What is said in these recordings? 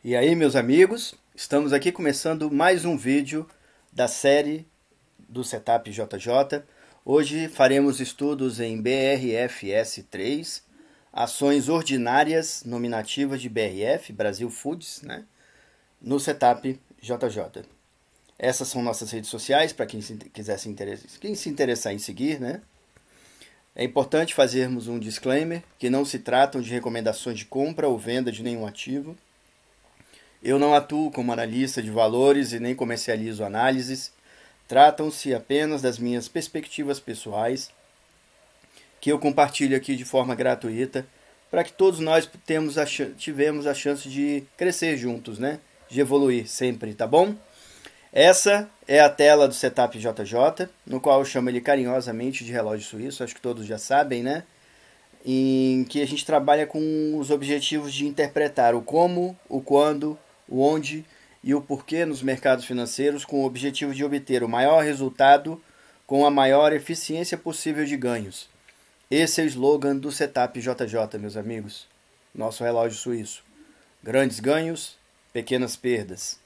E aí, meus amigos, estamos aqui começando mais um vídeo da série do Setup JJ. Hoje faremos estudos em BRFS3, ações ordinárias nominativas de BRF, Brasil Foods, né, no Setup JJ. Essas são nossas redes sociais, para quem se interessar em seguir, né? É importante fazermos um disclaimer, que não se tratam de recomendações de compra ou venda de nenhum ativo. Eu não atuo como analista de valores e nem comercializo análises. Tratam-se apenas das minhas perspectivas pessoais, que eu compartilho aqui de forma gratuita, para que todos nós tivemos a chance de crescer juntos, né? De evoluir sempre, tá bom? Essa é a tela do Setup JJ, no qual eu chamo ele carinhosamente de relógio suíço, acho que todos já sabem, né? Em que a gente trabalha com os objetivos de interpretar o como, o quando, o onde e o porquê nos mercados financeiros, com o objetivo de obter o maior resultado com a maior eficiência possível de ganhos. Esse é o slogan do Setup JJ, meus amigos. Nosso relógio suíço. Grandes ganhos, pequenas perdas.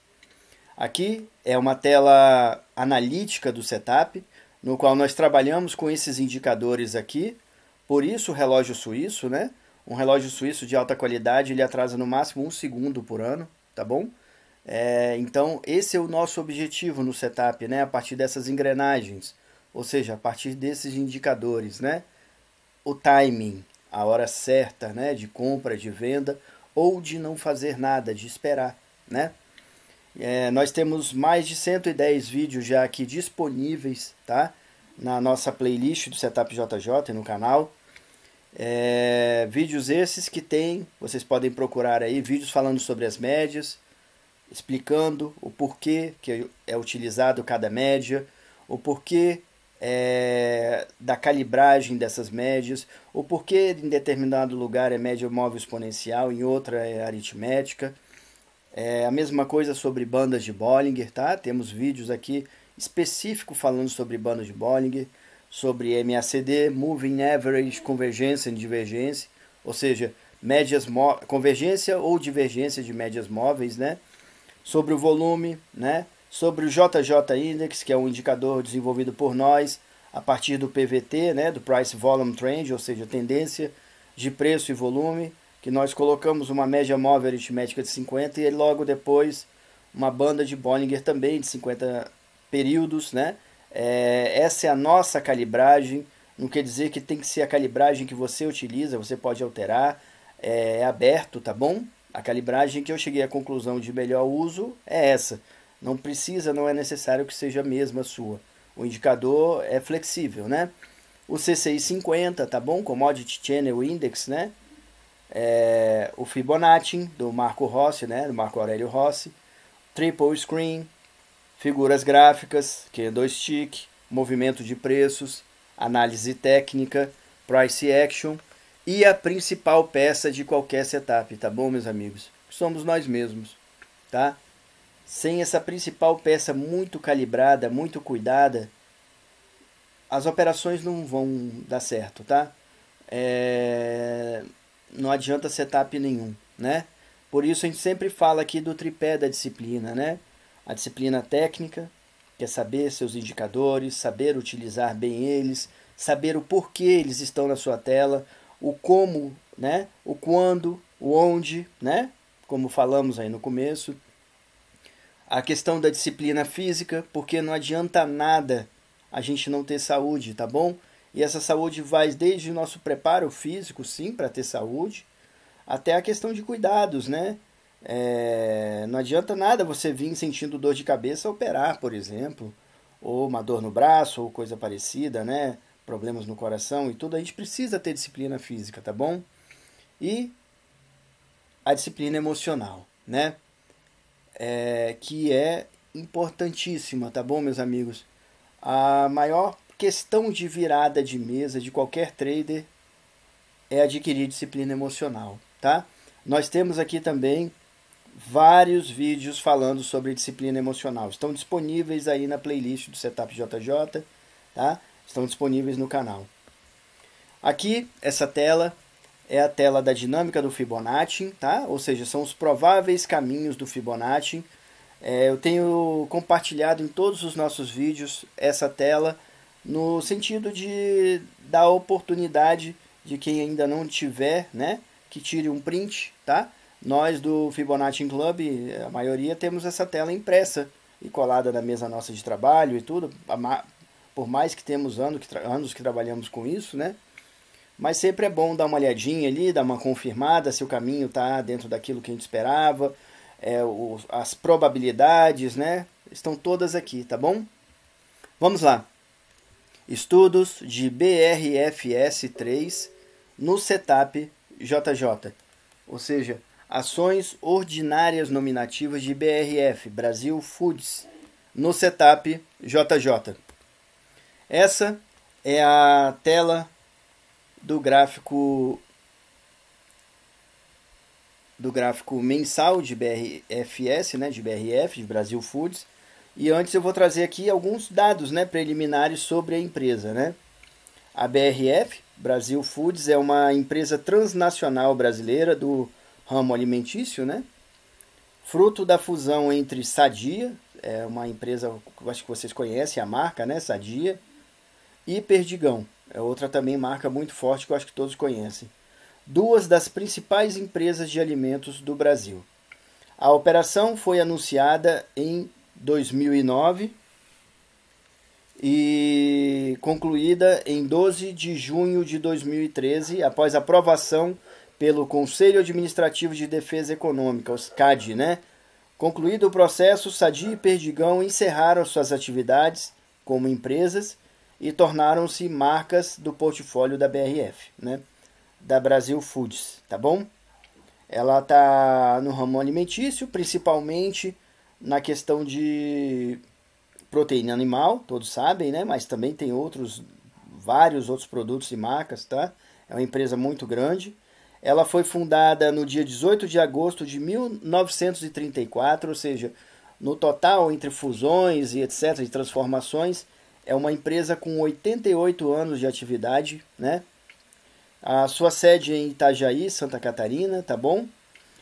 Aqui é uma tela analítica do setup, no qual nós trabalhamos com esses indicadores aqui. Por isso o relógio suíço, né? Um relógio suíço de alta qualidade, ele atrasa no máximo 1 segundo por ano, tá bom? Então esse é o nosso objetivo no setup, né? A partir dessas engrenagens, ou seja, a partir desses indicadores, né? O timing, a hora certa, né? De compra, de venda, ou de não fazer nada, de esperar, né? Nós temos mais de 110 vídeos já aqui disponíveis, tá? Na nossa playlist do Setup JJ no canal. Vídeos esses que vocês podem procurar aí, vídeos falando sobre as médias, explicando o porquê que é utilizado cada média, o porquê da calibragem dessas médias, o porquê em determinado lugar é média móvel exponencial, em outra é aritmética. A mesma coisa sobre bandas de Bollinger, tá? Temos vídeos aqui específicos falando sobre bandas de Bollinger, sobre MACD, Moving Average, convergência e divergência, ou seja, convergência ou divergência de médias móveis, né? Sobre o volume, né? Sobre o JJ Index, que é um indicador desenvolvido por nós a partir do PVT, né? Do Price Volume Trend, ou seja, tendência de preço e volume, que nós colocamos uma média móvel aritmética de 50 e logo depois uma banda de Bollinger também de 50 períodos, né? Essa é a nossa calibragem, não quer dizer que tem que ser a calibragem que você utiliza, você pode alterar, é aberto, tá bom? A calibragem que eu cheguei à conclusão de melhor uso é essa, não é necessário que seja a mesma sua, o indicador é flexível, né? O CCI 50, tá bom? Commodity Channel Index, né? O Fibonacci do Marco Rossi, né, do Marco Aurélio Rossi, Triple Screen, figuras gráficas, candlestick, movimento de preços, análise técnica, price action e a principal peça de qualquer setup, tá bom, meus amigos? Somos nós mesmos, tá? Sem essa principal peça muito calibrada, muito cuidada, as operações não vão dar certo, tá? Não adianta setup nenhum, né? Por isso a gente sempre fala aqui do tripé da disciplina, né? A disciplina técnica, que é saber seus indicadores, saber utilizar bem eles, saber o porquê eles estão na sua tela, o como, né? O quando, o onde, né? Como falamos aí no começo. A questão da disciplina física, porque não adianta nada a gente não ter saúde, tá bom? E essa saúde vai desde o nosso preparo físico, sim, para ter saúde, até a questão de cuidados, né? Não adianta nada você vir sentindo dor de cabeça operar, por exemplo, ou uma dor no braço, ou coisa parecida, né? Problemas no coração e tudo. A gente precisa ter disciplina física, tá bom? E a disciplina emocional, né? Que é importantíssima, tá bom, meus amigos? A maior questão de virada de mesa de qualquer trader é adquirir disciplina emocional, tá? Nós temos aqui também vários vídeos falando sobre disciplina emocional. Estão disponíveis aí na playlist do Setup JJ, tá? Estão disponíveis no canal. Aqui, essa tela é a tela da dinâmica do Fibonacci, tá? Ou seja, são os prováveis caminhos do Fibonacci. Eu tenho compartilhado em todos os nossos vídeos essa tela no sentido de dar oportunidade de quem ainda não tiver, né, que tire um print, tá? Nós do Fibonacci Club, a maioria, temos essa tela impressa e colada na mesa nossa de trabalho e tudo, por mais que temos anos que trabalhamos com isso, né? Mas sempre é bom dar uma olhadinha ali, dar uma confirmada se o caminho está dentro daquilo que a gente esperava, as probabilidades, né? Estão todas aqui, tá bom? Vamos lá. Estudos de BRFS 3 no setup JJ, ou seja, ações ordinárias nominativas de BRF, Brasil Foods, no setup JJ. Essa é a tela do gráfico mensal de BRFS, né, de BRF, de Brasil Foods. E antes eu vou trazer aqui alguns dados, né, preliminares sobre a empresa, né? A BRF, Brasil Foods, é uma empresa transnacional brasileira do ramo alimentício, né? Fruto da fusão entre Sadia, é uma empresa, acho que vocês conhecem a marca, né, Sadia, e Perdigão, é outra também marca muito forte que eu acho que todos conhecem. Duas das principais empresas de alimentos do Brasil. A operação foi anunciada em 2009 e concluída em 12 de junho de 2013, após aprovação pelo Conselho Administrativo de Defesa Econômica, o CAD, né? Concluído o processo, Sadia e Perdigão encerraram suas atividades como empresas e tornaram-se marcas do portfólio da BRF, né? Da Brasil Foods, tá bom? Ela está no ramo alimentício, principalmente na questão de proteína animal, todos sabem, né? Mas também tem vários outros produtos e marcas, tá? É uma empresa muito grande. Ela foi fundada no dia 18 de agosto de 1934, ou seja, no total, entre fusões e etc., de transformações, é uma empresa com 88 anos de atividade, né? A sua sede é em Itajaí, Santa Catarina, tá bom?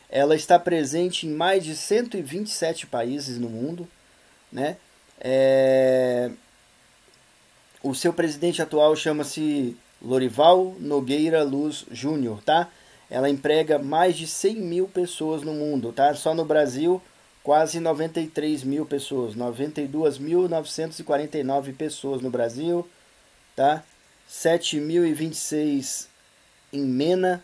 Ela está presente em mais de 127 países no mundo, né? O seu presidente atual chama-se Lorival Nogueira Luz Júnior, tá? Ela emprega mais de 100 mil pessoas no mundo, tá? Só no Brasil, quase 93 mil pessoas, 92.949 pessoas no Brasil, tá? 7.026 em MENA,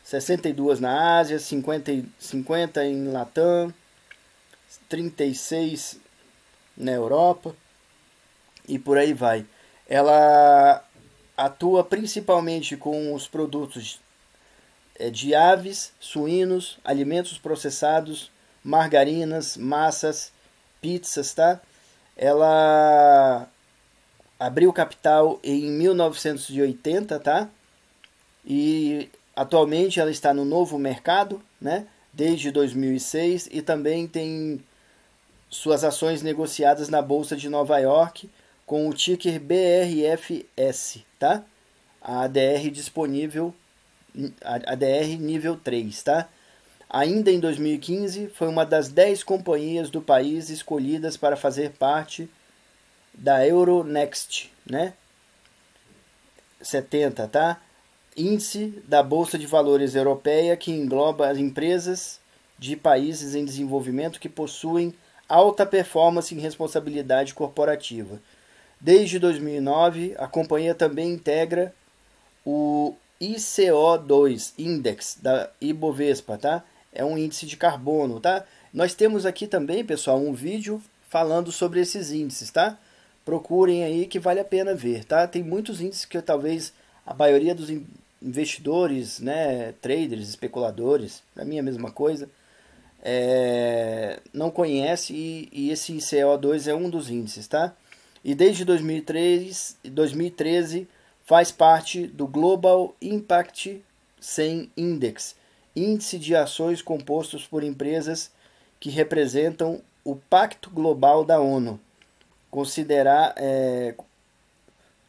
62 na Ásia, 50 em Latam, 36 na Europa e por aí vai. Ela atua principalmente com os produtos de aves, suínos, alimentos processados, margarinas, massas, pizzas, tá? Ela abriu capital em 1980, tá? E atualmente ela está no novo mercado, né? Desde 2006 e também tem suas ações negociadas na Bolsa de Nova York com o ticker BRFS, tá? A ADR disponível, ADR nível 3, tá? Ainda em 2015, foi uma das 10 companhias do país escolhidas para fazer parte da Euronext, né? 70, tá? Índice da Bolsa de Valores Europeia, que engloba as empresas de países em desenvolvimento que possuem alta performance em responsabilidade corporativa. Desde 2009, a companhia também integra o ICO2 Index da Ibovespa, tá? É um índice de carbono, tá? Nós temos aqui também, pessoal, um vídeo falando sobre esses índices, tá? Procurem aí que vale a pena ver, tá? Tem muitos índices que talvez a maioria dos investidores, né, traders, especuladores, para mim é a mesma coisa, não conhece e esse CO2 é um dos índices, tá? E desde 2013 faz parte do Global Impact 100 Index, índice de ações compostos por empresas que representam o Pacto Global da ONU,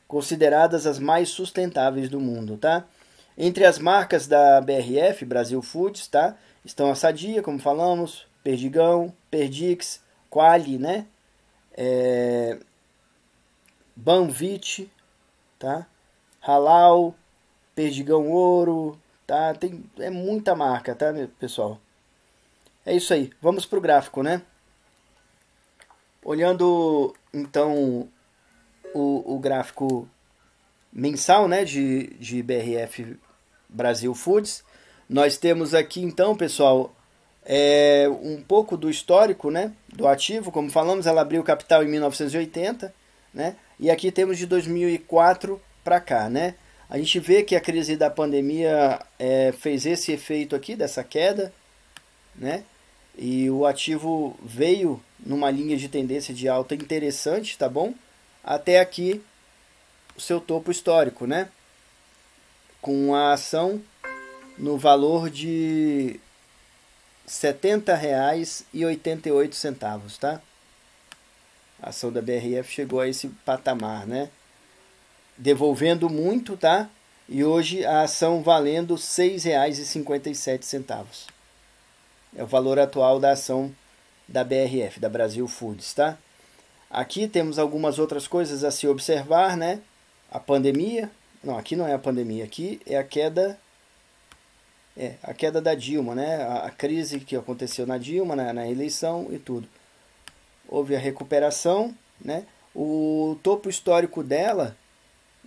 consideradas as mais sustentáveis do mundo, tá? Entre as marcas da BRF, Brasil Foods, tá? Estão a Sadia, como falamos, Perdigão, Perdix, Quali, né? Banvit, tá? Halal, Perdigão Ouro, tá? É muita marca, tá, pessoal? É isso aí. Vamos pro gráfico, né? Olhando, então, o gráfico mensal, né, de BRF Brasil Foods, nós temos aqui, então, pessoal, um pouco do histórico, né, do ativo. Como falamos, ela abriu capital em 1980, né, e aqui temos de 2004 para cá, né. A gente vê que a crise da pandemia fez esse efeito aqui, dessa queda, né, e o ativo veio numa linha de tendência de alta interessante, tá bom? Até aqui o seu topo histórico, né? Com a ação no valor de R$ 70,88, tá? A ação da BRF chegou a esse patamar, né? Devolvendo muito, tá? E hoje a ação valendo R$ 6,57. É o valor atual da ação da BRF, da Brasil Foods, tá? Aqui temos algumas outras coisas a se observar, né? A pandemia, não, aqui não é a pandemia, aqui é a queda da Dilma, né? A crise que aconteceu na Dilma, na eleição e tudo. Houve a recuperação, né? O topo histórico dela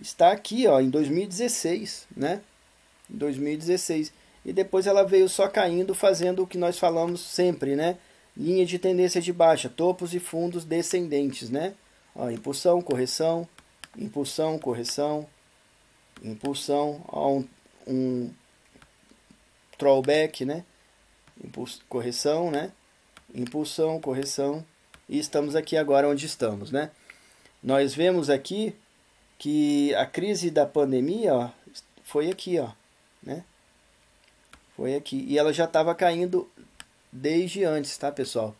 está aqui, ó, em 2016, né? Em 2016. E depois ela veio só caindo, fazendo o que nós falamos sempre, né? Linha de tendência de baixa, topos e fundos descendentes, né? Ó, impulsão, correção, impulsão, correção, impulsão, ó, um throwback, né? Correção, né? Impulsão, correção. E estamos aqui agora onde estamos, né? Nós vemos aqui que a crise da pandemia, ó, foi aqui, ó, né? Foi aqui. E ela já estava caindo desde antes, tá, pessoal?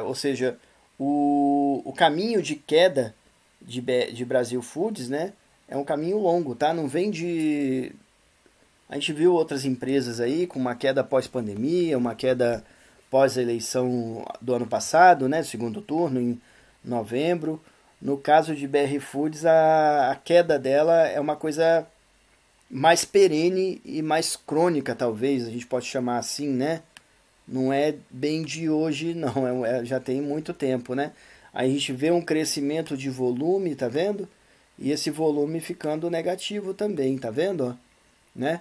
Ou seja, o caminho de queda de Brasil Foods, né? É um caminho longo, tá? Não vem de... A gente viu outras empresas aí com uma queda pós-pandemia, uma queda pós-eleição do ano passado, né? Segundo turno, em novembro. No caso de BR Foods, a queda dela é uma coisa mais perene e mais crônica, talvez, a gente pode chamar assim, né? Não é bem de hoje, não, já tem muito tempo, né? Aí a gente vê um crescimento de volume, tá vendo? E esse volume ficando negativo também, tá vendo? Ó? Né?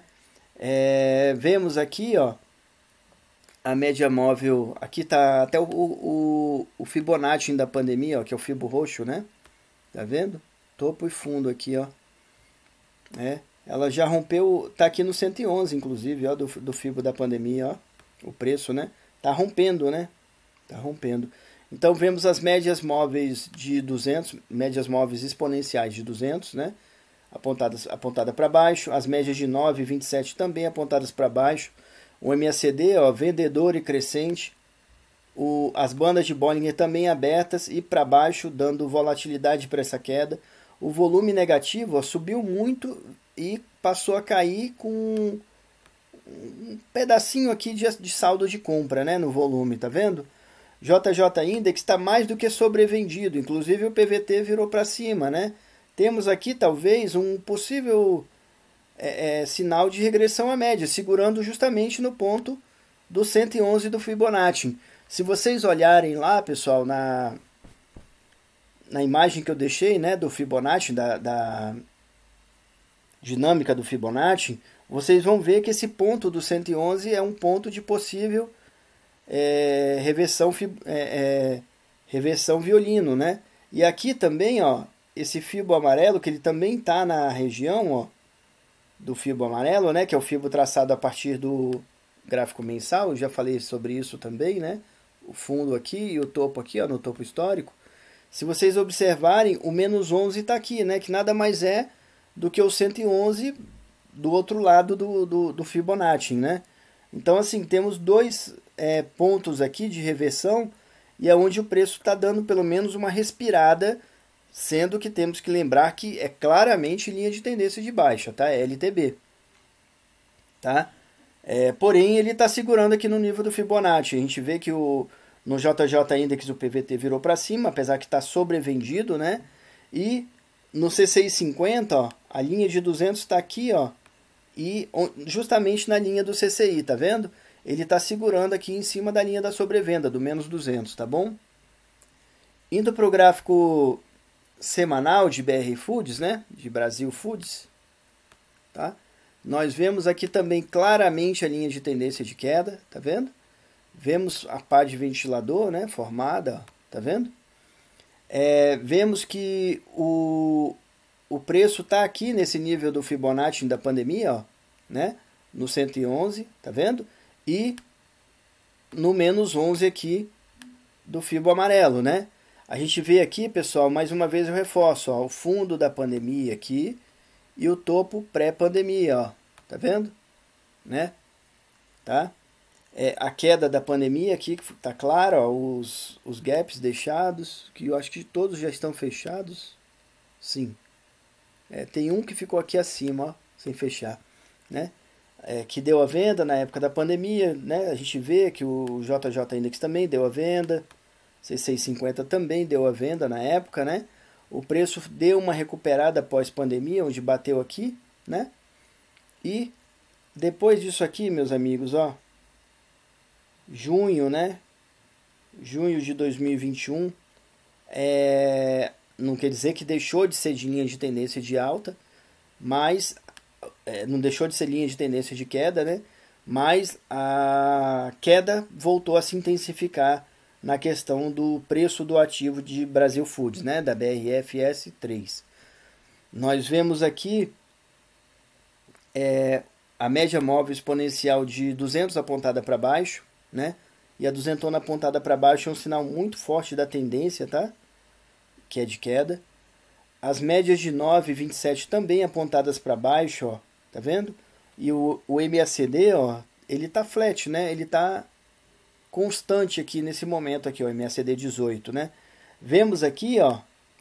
Vemos aqui, ó, a média móvel, aqui tá até o Fibonacci da pandemia, ó, que é o Fibo roxo, né? Tá vendo? Topo e fundo aqui, ó. Ela já rompeu, tá aqui no 111, inclusive, ó, do Fibo da pandemia, ó, o preço, né? Tá rompendo, né? Tá rompendo. Então, vemos as médias móveis de 200, médias móveis exponenciais de 200, né? Apontada para baixo. As médias de 9 e 27 também apontadas para baixo. O MACD, ó, vendedor e crescente. As bandas de Bollinger também abertas e para baixo, dando volatilidade para essa queda. O volume negativo, ó, subiu muito e passou a cair com um pedacinho aqui de saldo de compra, né, no volume, tá vendo? JJ Index está mais do que sobrevendido, inclusive o PVT virou para cima, né? Temos aqui talvez um possível sinal de regressão à média, segurando justamente no ponto do 111 do Fibonacci. Se vocês olharem lá, pessoal, na imagem que eu deixei, né, do Fibonacci, da dinâmica do Fibonacci, vocês vão ver que esse ponto do 111 é um ponto de possível reversão violino, né? E aqui também, ó, esse fibo amarelo, que ele também está na região, ó, do fibo amarelo, né, que é o fibo traçado a partir do gráfico mensal, eu já falei sobre isso também, né? O fundo aqui e o topo aqui, ó, no topo histórico. Se vocês observarem, o menos 11 está aqui, né, que nada mais é do que o 111 do outro lado do Fibonacci, né? Então, assim, temos dois pontos aqui de reversão e é onde o preço está dando pelo menos uma respirada, sendo que temos que lembrar que é claramente linha de tendência de baixa, tá? É LTB, tá? Porém, ele está segurando aqui no nível do Fibonacci. A gente vê que no JJ Index o PVT virou para cima, apesar que está sobrevendido, né? E no CCI 50, ó, a linha de 200 está aqui, ó, e justamente na linha do CCI, tá vendo? Ele está segurando aqui em cima da linha da sobrevenda, do menos 200, tá bom? Indo para o gráfico semanal de BR Foods, né? De Brasil Foods, tá? Nós vemos aqui também claramente a linha de tendência de queda, tá vendo? Vemos a pá de ventilador, né, formada, ó, tá vendo? Vemos que o preço está aqui nesse nível do Fibonacci da pandemia, ó, né? No 111, tá vendo? E no menos 11 aqui do Fibo amarelo, né? A gente vê aqui, pessoal, mais uma vez eu reforço, ó, o fundo da pandemia aqui e o topo pré-pandemia, ó, tá vendo? Né? Tá? A queda da pandemia aqui, tá claro, ó, os gaps deixados, que eu acho que todos já estão fechados. Sim. Tem um que ficou aqui acima, ó, sem fechar, né? Que deu a venda na época da pandemia, né? A gente vê que o JJ Index também deu a venda, C650 também deu a venda na época, né? O preço deu uma recuperada após pandemia, onde bateu aqui, né? E depois disso aqui, meus amigos, ó, junho, né? Junho de 2021, não quer dizer que deixou de ser de linha de tendência de alta, mas não deixou de ser linha de tendência de queda, né? Mas a queda voltou a se intensificar na questão do preço do ativo de Brasil Foods, né? Da BRFS 3. Nós vemos aqui a média móvel exponencial de 200 apontada para baixo, né? E a duzentona apontada para baixo é um sinal muito forte da tendência, tá? Que é de queda. As médias de 9 e 27 também apontadas para baixo, ó, tá vendo? E o MACD, ó, ele tá flat, né? Ele tá constante aqui nesse momento aqui, ó, MACD 18, né? Vemos aqui, ó,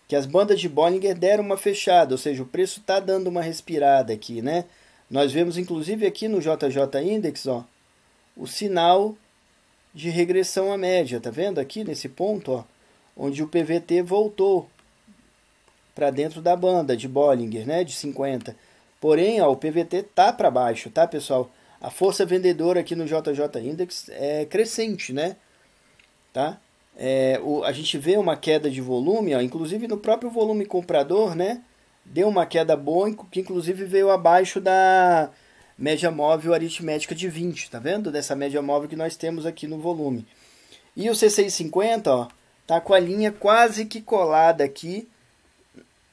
que as bandas de Bollinger deram uma fechada, ou seja, o preço tá dando uma respirada aqui, né? Nós vemos inclusive aqui no JJ Index, ó, o sinal de regressão à média, tá vendo? Aqui nesse ponto, ó, onde o PVT voltou para dentro da banda de Bollinger, né, de 50. Porém, ó, o PVT tá para baixo, tá, pessoal? A força vendedora aqui no JJ Index é crescente, né? Tá? A gente vê uma queda de volume, ó, inclusive no próprio volume comprador, né? Deu uma queda boa, que inclusive veio abaixo da média móvel aritmética de 20, tá vendo? Dessa média móvel que nós temos aqui no volume. E o C650, ó, tá com a linha quase que colada aqui,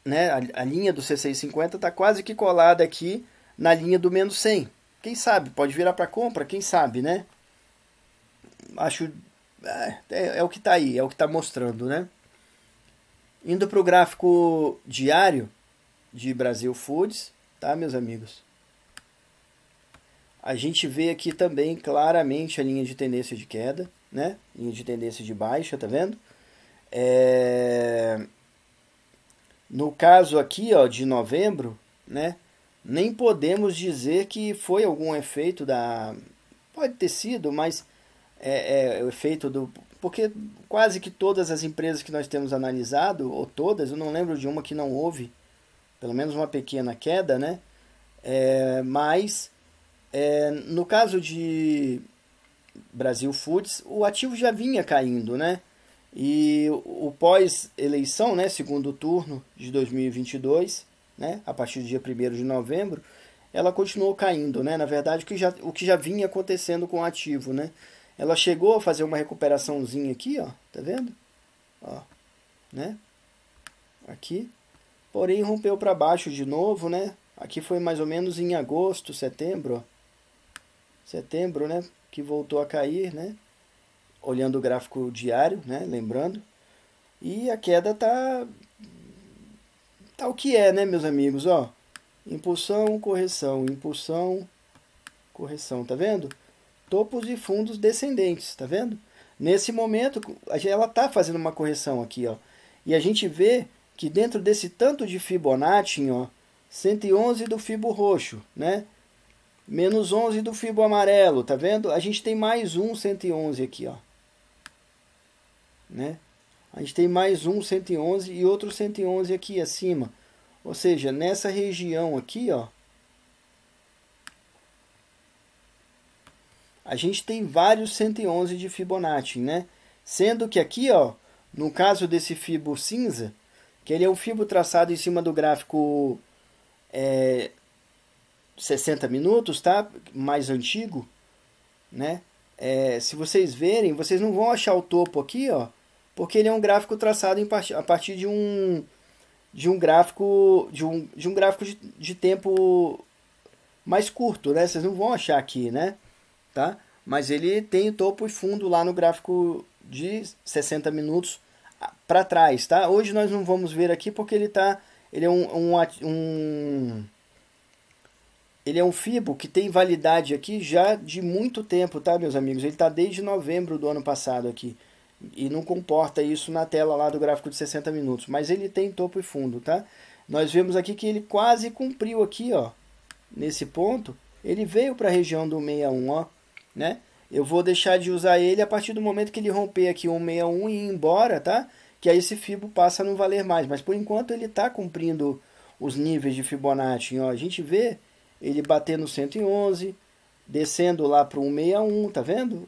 né? A linha do C650 tá quase que colada aqui na linha do menos 100. Quem sabe? Pode virar para compra, quem sabe, né? Acho... É o que tá aí, é o que tá mostrando, né? Indo para o gráfico diário de Brasil Foods, tá, meus amigos? A gente vê aqui também claramente a linha de tendência de queda, né? Linha de tendência de baixa, tá vendo? No caso aqui, ó, de novembro, né? Nem podemos dizer que foi algum efeito da... Pode ter sido, mas o efeito do... Porque quase que todas as empresas que nós temos analisado, ou todas, eu não lembro de uma que não houve, pelo menos uma pequena queda, né? Mas, no caso de Brasil Foods, o ativo já vinha caindo, né? E o pós-eleição, né, segundo turno de 2022, né, a partir do dia 1º de novembro, ela continuou caindo, né? Na verdade, o que já vinha acontecendo com o ativo, né? Ela chegou a fazer uma recuperaçãozinha aqui, ó, tá vendo? Ó, né? Aqui. Porém, rompeu para baixo de novo, né? Aqui foi mais ou menos em agosto, setembro, ó. Setembro, né? Que voltou a cair, né? Olhando o gráfico diário, né? Lembrando. E a queda tá o que é, né, meus amigos, ó? Impulsão, correção, impulsão, correção, tá vendo? Topos e fundos descendentes, tá vendo? Nesse momento, ela tá fazendo uma correção aqui, ó. E a gente vê que dentro desse tanto de Fibonacci, ó, 111 do Fibo roxo, né? Menos 11 do fibo amarelo, tá vendo? A gente tem mais um 111 aqui, ó. Né? A gente tem mais um 111 e outro 111 aqui acima. Ou seja, nessa região aqui, ó, a gente tem vários 111 de Fibonacci, né? Sendo que aqui, ó, no caso desse fibo cinza, que ele é um fibo traçado em cima do gráfico 60 minutos, tá? Mais antigo, né? Se vocês verem, vocês não vão achar o topo aqui, ó, porque ele é um gráfico traçado a partir de um gráfico de tempo mais curto, né? Vocês não vão achar aqui, né? Tá? Mas ele tem topo e fundo lá no gráfico de 60 minutos para trás, tá? Hoje nós não vamos ver aqui porque ele é ele é um fibo que tem validade aqui já de muito tempo, tá, meus amigos? Ele está desde novembro do ano passado aqui. E não comporta isso na tela lá do gráfico de 60 minutos. Mas ele tem topo e fundo, tá? Nós vemos aqui que ele quase cumpriu aqui, ó. Nesse ponto, ele veio para a região do 61, ó. Né? Eu vou deixar de usar ele a partir do momento que ele romper aqui o 161 e ir embora, tá? Que aí esse fibo passa a não valer mais. Mas por enquanto ele está cumprindo os níveis de Fibonacci, ó. A gente vê ele batendo 111, descendo lá para o 161, tá vendo?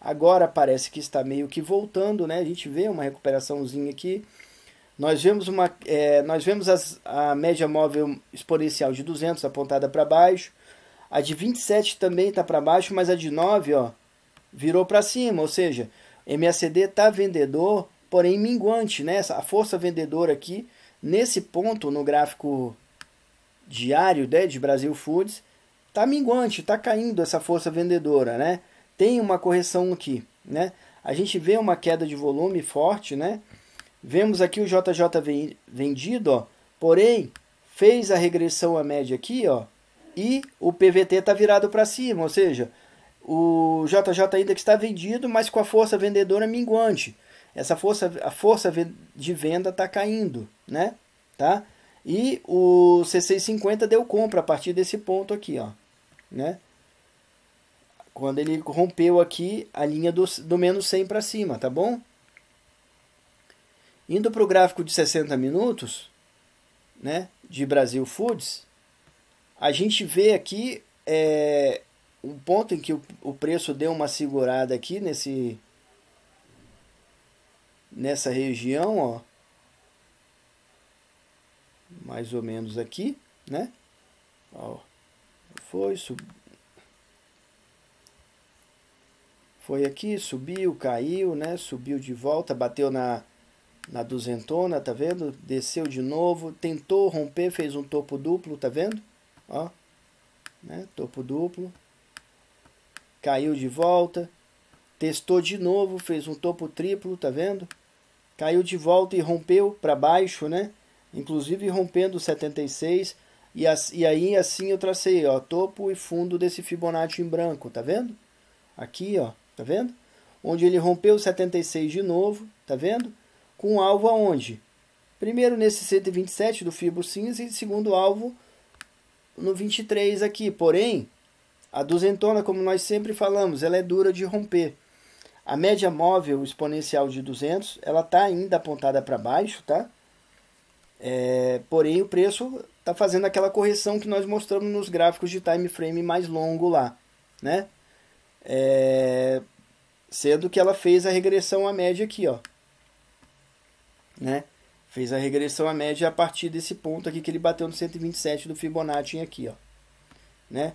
Agora parece que está meio que voltando, né? A gente vê uma recuperaçãozinha aqui. Nós vemos a média móvel exponencial de 200 apontada para baixo. A de 27 também está para baixo, mas a de 9, ó, virou para cima. Ou seja, MACD está vendedor, porém minguante, né? A força vendedora aqui, nesse ponto no gráfico diário, né, de Brasil Foods, está minguante, está caindo essa força vendedora, né? Tem uma correção aqui, né? A gente vê uma queda de volume forte, né? Vemos aqui o JJ vendido, ó, porém fez a regressão à média aqui, ó, e o PVT está virado para cima, ou seja, o JJ ainda que está vendido, mas com a força vendedora minguante. A força de venda está caindo, né? Tá? E o C650 deu compra a partir desse ponto aqui, ó, né? Quando ele rompeu aqui a linha do menos 100 para cima, tá bom? Indo para o gráfico de 60 minutos, né, de Brasil Foods, a gente vê aqui um ponto em que o preço deu uma segurada aqui nessa região, ó, mais ou menos aqui, né? Ó, foi aqui, subiu, caiu, né? Subiu de volta, bateu na duzentona, tá vendo? Desceu de novo, tentou romper, fez um topo duplo, tá vendo? Ó, né? Topo duplo, caiu de volta, testou de novo, fez um topo triplo, tá vendo? Caiu de volta e rompeu para baixo, né? Inclusive rompendo 76, e aí assim eu tracei, ó, topo e fundo desse Fibonacci em branco, tá vendo? Aqui, ó, tá vendo? Onde ele rompeu 76 de novo, tá vendo? Com alvo aonde? Primeiro nesse 127 do fibo cinza e segundo alvo no 23 aqui. Porém, a duzentona, como nós sempre falamos, ela é dura de romper. A média móvel exponencial de 200, ela está ainda apontada para baixo, tá? Porém, o preço está fazendo aquela correção que nós mostramos nos gráficos de time frame mais longo lá, né? Sendo que ela fez a regressão à média aqui, ó, né? Fez a regressão à média a partir desse ponto aqui que ele bateu no 127 do Fibonacci aqui, ó, né?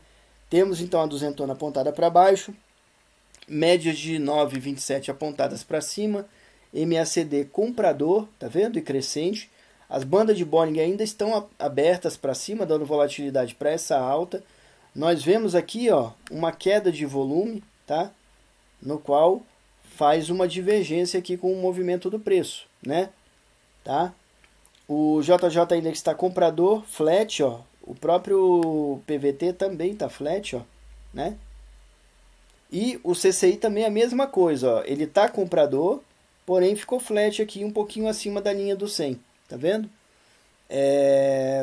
Temos então a duzentona apontada para baixo, médias de 9,27 apontadas para cima, MACD comprador, tá vendo? E crescente. As bandas de Bollinger ainda estão abertas para cima, dando volatilidade para essa alta. Nós vemos aqui, ó, uma queda de volume, tá? No qual faz uma divergência aqui com o movimento do preço, né? Tá? O JJ Index está comprador, flat, ó. O próprio PVT também está flat, ó, né? E o CCI também é a mesma coisa, ó. Ele está comprador, porém ficou flat aqui um pouquinho acima da linha do 100, tá vendo?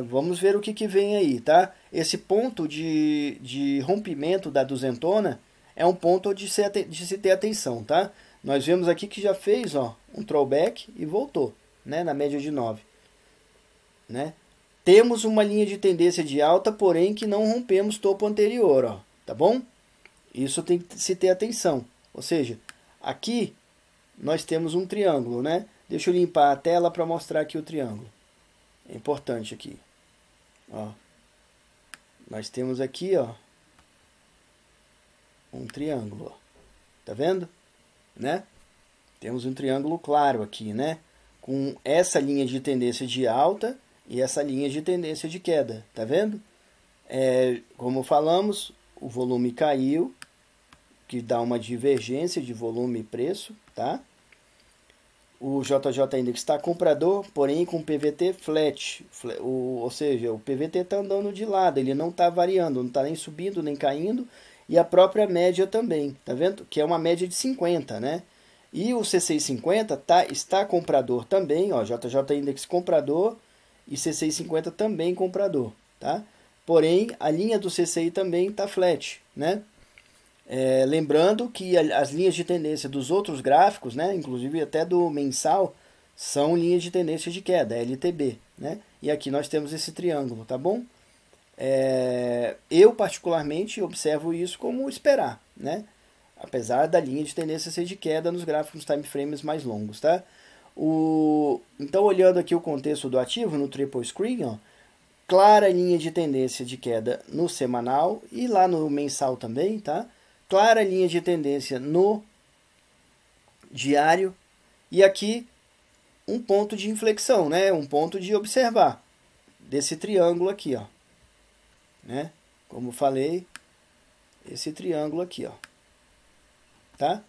Vamos ver o que vem aí, tá? Esse ponto de rompimento da duzentona é um ponto de se ter atenção, tá? Nós vemos aqui que já fez, ó, um throwback e voltou, né, na média de 9, né? Temos uma linha de tendência de alta, porém que não rompemos topo anterior, ó, tá bom? Isso tem que se ter atenção. Ou seja, aqui nós temos um triângulo, né? Deixa eu limpar a tela para mostrar aqui o triângulo. É importante aqui. Ó. Nós temos aqui, ó, um triângulo, ó. Tá vendo? Né? Temos um triângulo claro aqui, né? Com essa linha de tendência de alta e essa linha de tendência de queda, tá vendo? Como falamos, o volume caiu, que dá uma divergência de volume e preço, tá? O JJ Index está comprador, porém com PVT flat, ou seja, o PVT está andando de lado, ele não está variando, não está nem subindo nem caindo, e a própria média também, tá vendo? Que é uma média de 50, né? E o C650 está comprador também, ó, JJ Index comprador e C650 também comprador, tá? Porém, a linha do CCI também está flat, né? Lembrando que as linhas de tendência dos outros gráficos, né, inclusive até do mensal, são linhas de tendência de queda, LTB, né? E aqui nós temos esse triângulo, tá bom? Eu particularmente observo isso como esperar, né? Apesar da linha de tendência ser de queda nos gráficos time frames mais longos, tá? Então, olhando aqui o contexto do ativo no triple screen, ó, clara linha de tendência de queda no semanal e lá no mensal também, tá? Clara linha de tendência no diário e aqui um ponto de inflexão, né? Um ponto de observar desse triângulo aqui, ó, né? Como falei, esse triângulo aqui, ó, tá?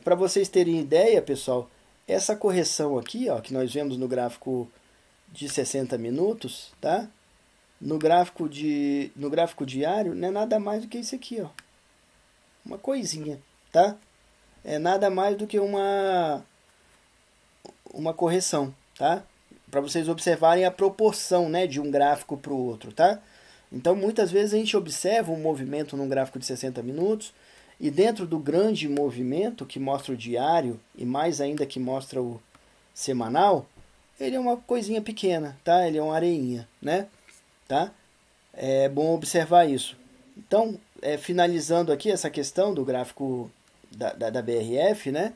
Para vocês terem ideia, pessoal, essa correção aqui, ó, que nós vemos no gráfico de 60 minutos, tá? No gráfico diário, não é nada mais do que isso aqui, ó. Uma coisinha, tá? É nada mais do que uma correção, tá? Para vocês observarem a proporção, né, de um gráfico para o outro, tá? Então, muitas vezes a gente observa um movimento num gráfico de 60 minutos e dentro do grande movimento que mostra o diário e mais ainda que mostra o semanal, ele é uma coisinha pequena, tá? Ele é uma areinha, né? Tá? É bom observar isso. Então, finalizando aqui essa questão do gráfico da BRF, né?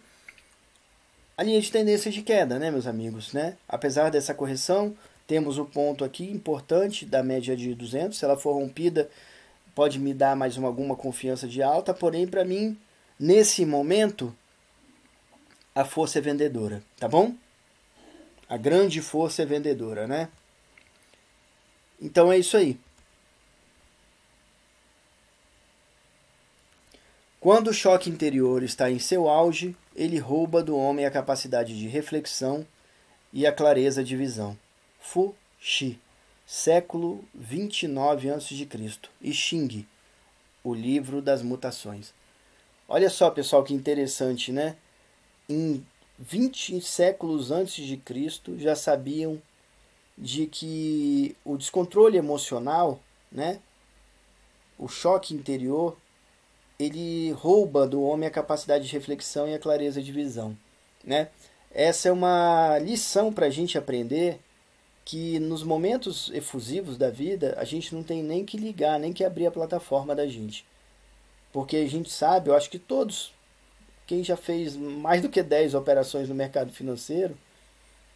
A linha de tendência de queda, né, meus amigos, né? Apesar dessa correção, temos o ponto aqui importante da média de 200. Se ela for rompida, pode me dar mais alguma confiança de alta. Porém, para mim, nesse momento, a força é vendedora, tá bom? A grande força é vendedora, né? Então é isso aí. Quando o choque interior está em seu auge, ele rouba do homem a capacidade de reflexão e a clareza de visão. Fu Xi, século 29 a.C. E Xing, o livro das mutações. Olha só, pessoal, que interessante, né? Em 20 séculos antes de Cristo já sabiam de que o descontrole emocional, né, o choque interior, ele rouba do homem a capacidade de reflexão e a clareza de visão, né? Essa é uma lição para a gente aprender que nos momentos efusivos da vida a gente não tem nem que ligar, nem que abrir a plataforma da gente. Porque a gente sabe, eu acho que todos, quem já fez mais do que 10 operações no mercado financeiro,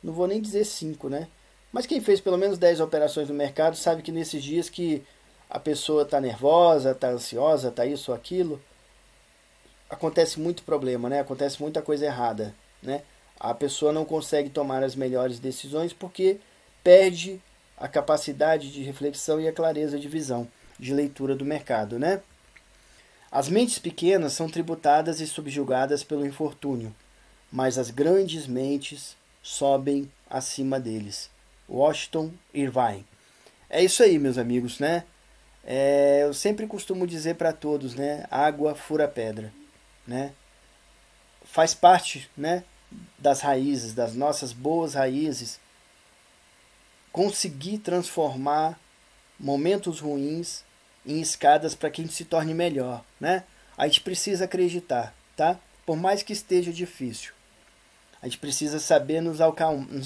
não vou nem dizer 5, né? Mas quem fez pelo menos 10 operações no mercado sabe que nesses dias que a pessoa está nervosa, está ansiosa, está isso ou aquilo, acontece muito problema, né? Acontece muita coisa errada, né? A pessoa não consegue tomar as melhores decisões porque perde a capacidade de reflexão e a clareza de visão, de leitura do mercado, né? As mentes pequenas são tributadas e subjugadas pelo infortúnio, mas as grandes mentes sobem acima deles. Washington Irvine. É isso aí, meus amigos, né? Eu sempre costumo dizer para todos, né? Água fura pedra, né? Faz parte, né, das raízes, das nossas boas raízes, conseguir transformar momentos ruins em escadas para que a gente se torne melhor, né? A gente precisa acreditar, tá? Por mais que esteja difícil. A gente precisa saber nos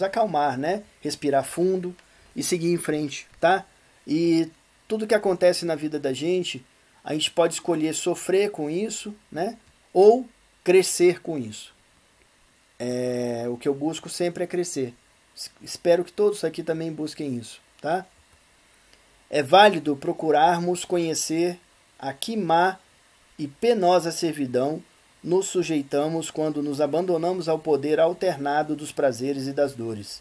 acalmar, né? Respirar fundo e seguir em frente, tá? E tudo que acontece na vida da gente, a gente pode escolher sofrer com isso, né? Ou crescer com isso. O que eu busco sempre é crescer. Espero que todos aqui também busquem isso, tá? É válido procurarmos conhecer a que má e penosa servidão nos sujeitamos quando nos abandonamos ao poder alternado dos prazeres e das dores.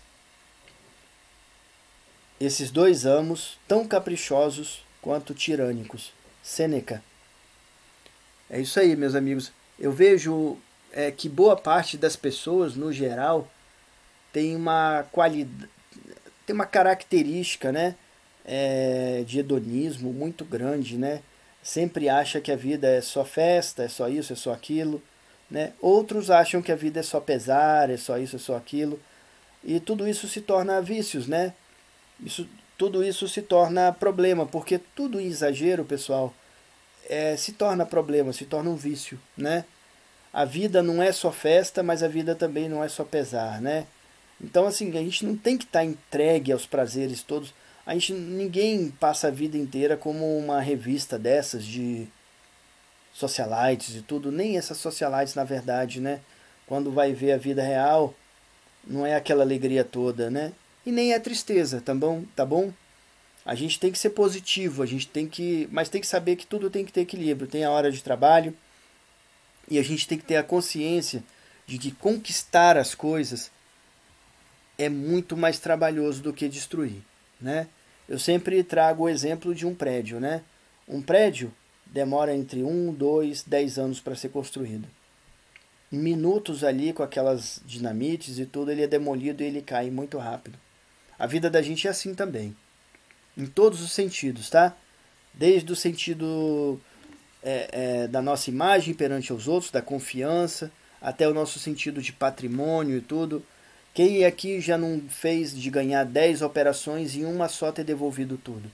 Esses dois amos, tão caprichosos quanto tirânicos. Sêneca. É isso aí, meus amigos. Eu vejo que boa parte das pessoas, no geral, tem uma qualidade, tem uma característica, né, de hedonismo muito grande, né? Sempre acha que a vida é só festa, é só isso, é só aquilo, né? Outros acham que a vida é só pesar, é só isso, é só aquilo. E tudo isso se torna vícios, né? Tudo isso se torna problema, porque tudo em exagero, pessoal, se torna problema, se torna um vício, né? A vida não é só festa, mas a vida também não é só pesar, né? Então, assim, a gente não tem que estar entregue aos prazeres todos. Ninguém passa a vida inteira como uma revista dessas de socialites e tudo. Nem essas socialites, na verdade, né? Quando vai ver a vida real, não é aquela alegria toda, né? E nem é tristeza, tá bom? Tá bom? A gente tem que ser positivo, mas tem que saber que tudo tem que ter equilíbrio. Tem a hora de trabalho e a gente tem que ter a consciência de que conquistar as coisas é muito mais trabalhoso do que destruir, né? Eu sempre trago o exemplo de um prédio, né? Um prédio demora entre 1, 2, 10 anos para ser construído. Em minutos ali, com aquelas dinamites e tudo, ele é demolido e ele cai muito rápido. A vida da gente é assim também. Em todos os sentidos, tá? Desde o sentido da nossa imagem perante os outros, da confiança, até o nosso sentido de patrimônio e tudo. Quem aqui já não fez de ganhar 10 operações e em uma só ter devolvido tudo,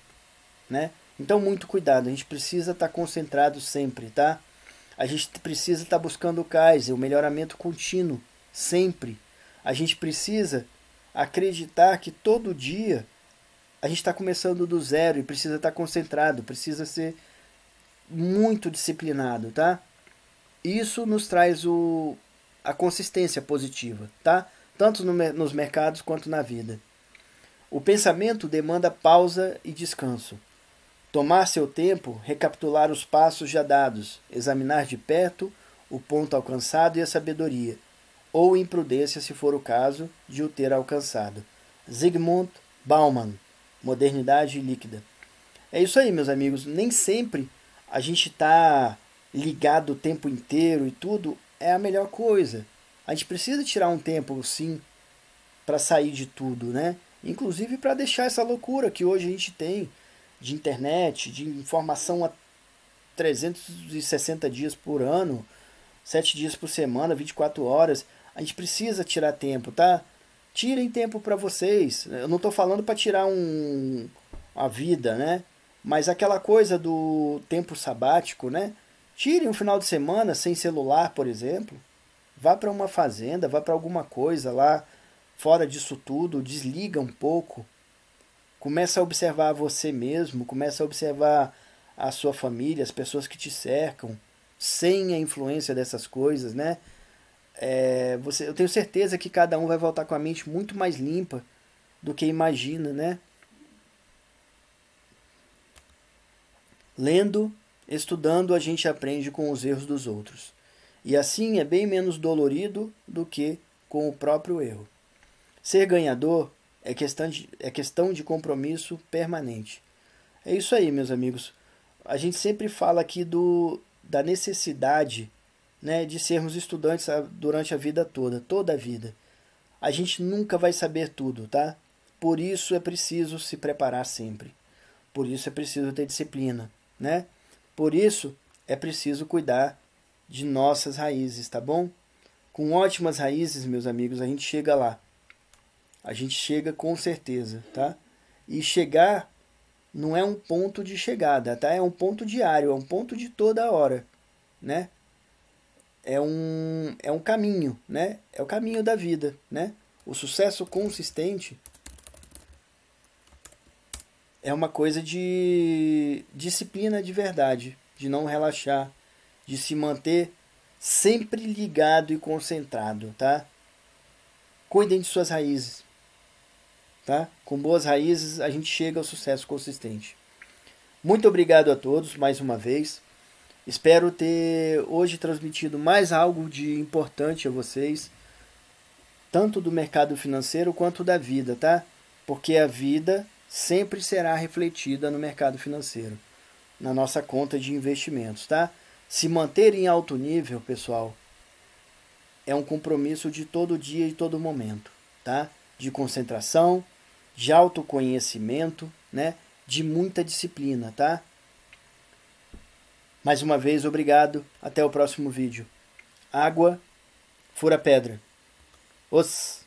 né? Então, muito cuidado, a gente precisa estar concentrado sempre, tá? A gente precisa estar buscando o Kaizen, o melhoramento contínuo, sempre. A gente precisa acreditar que todo dia a gente está começando do zero e precisa estar concentrado, precisa ser muito disciplinado, tá? Isso nos traz a consistência positiva, tá? Tanto nos mercados quanto na vida. O pensamento demanda pausa e descanso. Tomar seu tempo, recapitular os passos já dados, examinar de perto o ponto alcançado e a sabedoria, ou imprudência, se for o caso, de o ter alcançado. Zygmunt Bauman, Modernidade Líquida. É isso aí, meus amigos. Nem sempre a gente está ligado o tempo inteiro e tudo é a melhor coisa. A gente precisa tirar um tempo, sim, para sair de tudo, né? Inclusive para deixar essa loucura que hoje a gente tem de internet, de informação a 360 dias por ano, 7 dias por semana, 24 horas. A gente precisa tirar tempo, tá? Tirem tempo para vocês. Eu não estou falando para tirar a vida, né? Mas aquela coisa do tempo sabático, né? Tirem um final de semana sem celular, por exemplo. Vá para uma fazenda, vá para alguma coisa lá, fora disso tudo, desliga um pouco. Começa a observar você mesmo, começa a observar a sua família, as pessoas que te cercam, sem a influência dessas coisas, né? Eu tenho certeza que cada um vai voltar com a mente muito mais limpa do que imagina, né? Lendo, estudando, a gente aprende com os erros dos outros. E assim é bem menos dolorido do que com o próprio erro. Ser ganhador é questão de compromisso permanente. É isso aí, meus amigos. A gente sempre fala aqui da necessidade, né, de sermos estudantes durante a vida toda a vida. A gente nunca vai saber tudo, tá? Por isso é preciso se preparar sempre. Por isso é preciso ter disciplina, né? Por isso é preciso cuidar de nossas raízes, tá bom? Com ótimas raízes, meus amigos, a gente chega lá. a gente chega com certeza, tá? E chegar não é um ponto de chegada, tá? É um ponto diário, é um ponto de toda hora, né? É um caminho, né? É o caminho da vida, né? O sucesso consistente é uma coisa de disciplina de verdade, de não relaxar, de se manter sempre ligado e concentrado, tá? Cuidem de suas raízes, tá? Com boas raízes a gente chega ao sucesso consistente. Muito obrigado a todos mais uma vez. Espero ter hoje transmitido mais algo de importante a vocês, tanto do mercado financeiro quanto da vida, tá? Porque a vida sempre será refletida no mercado financeiro, na nossa conta de investimentos, tá? Se manter em alto nível, pessoal, é um compromisso de todo dia e todo momento, tá? De concentração, de autoconhecimento, né? De muita disciplina, tá? Mais uma vez, obrigado. Até o próximo vídeo. Água, fura pedra. Os